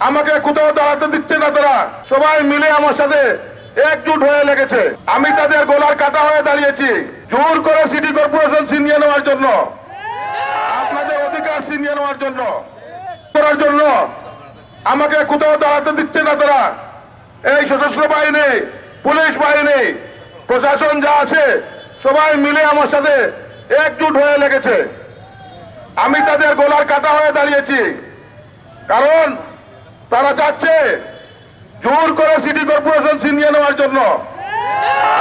আমাকে কোথাও দাঁড়াতে দিচ্ছে না। তারা সবাই মিলে আমার সাথে একজুট হয়ে লেগেছে। আমি তাদের গলার কাটা হয়ে দাঁড়িয়েছি জোর করে সিটি কর্পোরেশন ছিনিয়ে নেওয়ার জন্য, আপনাদের অধিকার ছিনিয়ে নেওয়ার জন্য করার জন্য। আমাকে কোথাও দাঁড়াতে দিচ্ছে না তারা। এই সশস্ত্র বাহিনী, পুলিশ বাহিনী, প্রশাসন যা আছে সবাই মিলে আমার সাথে একজুট হয়ে লেগেছে। আমি তাদের গলার কাটা হয়ে দাঁড়িয়েছি, কারণ তারা চাচ্ছে জোর করে সিটি কর্পোরেশন ছিনিয়ে নেওয়ার জন্য,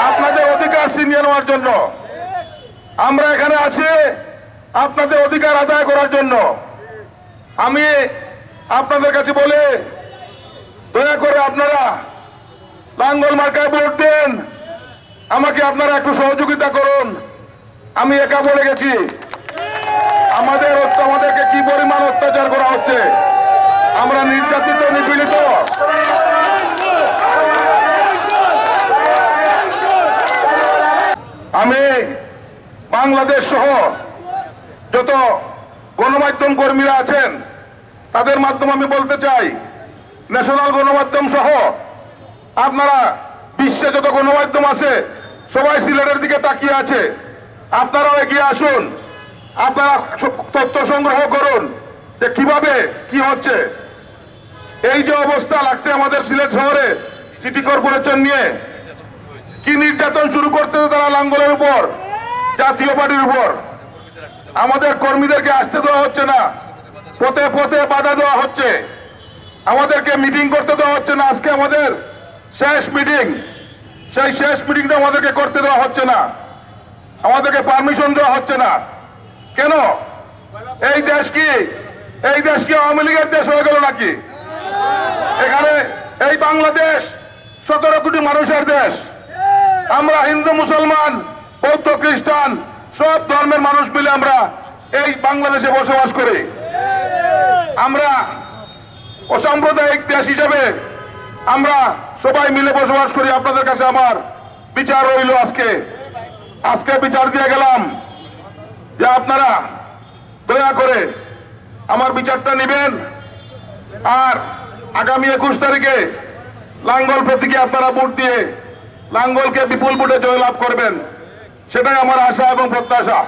আপনাদের অধিকার ছিনিয়ে নেওয়ার জন্য। আমরা এখানে আছি আপনাদের অধিকার আদায় করার জন্য। আমি আপনাদের কাছে বলে, দয়া করে আপনারা লাঙ্গল মার্কায় ভোট দেন। আমাকে আপনারা একটু সহযোগিতা করুন। আমি একা বলে গেছি আমাদেরকে কি পরিমাণ অত্যাচার করা হচ্ছে। আমরা নির্যাতিত, নিপীড়িত। আমি বাংলাদেশ সহ যত গণমাধ্যম কর্মীরা আছেন তাদের মাধ্যমে আমি বলতে চাই, ন্যাশনাল গণমাধ্যম সহ আপনারা বিশ্বে যত গণমাধ্যম আছে সবাই সিলেটের দিকে তাকিয়ে আছে। আপনারাও এগিয়ে আসুন, আপনারা তথ্য সংগ্রহ করুন যে কিভাবে কি হচ্ছে। এই যে অবস্থা লাগছে আমাদের সিলেট শহরে সিটি কর্পোরেশন নিয়ে, কি নির্যাতন শুরু করতেছে তারা লাঙ্গলের উপর, জাতীয় পার্টির উপর। আমাদের কর্মীদেরকে আসতে দেওয়া হচ্ছে না, পথে পথে বাধা দেওয়া হচ্ছে, আমাদেরকে মিটিং করতে দেওয়া হচ্ছে না। আজকে আমাদের শেষ মিটিং, সেই শেষ মিটিংটা আমাদেরকে করতে দেওয়া হচ্ছে না, আমাদেরকে পারমিশন দেওয়া হচ্ছে না। কেন? এই দেশ কি আওয়ামী লীগের দেশ হয়ে গেল নাকি? এখানে এই বাংলাদেশ 17 কোটি মানুষের দেশ। আমরা হিন্দু, মুসলমান, বৌদ্ধ, খ্রিস্টান সব ধর্মের মানুষ মিলে আমরা এই বাংলাদেশে বসবাস করি। আমরা অসাম্প্রদায়িক দেশ হিসেবে আমরা সবাই মিলে বসবাস করি। আপনাদের কাছে আমার বিচার রইল, আজকে বিচার দিয়ে গেলাম যে আপনারা দয়া করে আমার বিচারটা নেবেন। আর আগামী 21 তারিখে লাঙ্গল প্রতীকে আপনারা ভোট দিয়ে লাঙ্গলকে বিপুল ভোটে জয়লাভ করবেন, সেটাই আমার আশা এবং প্রত্যাশা।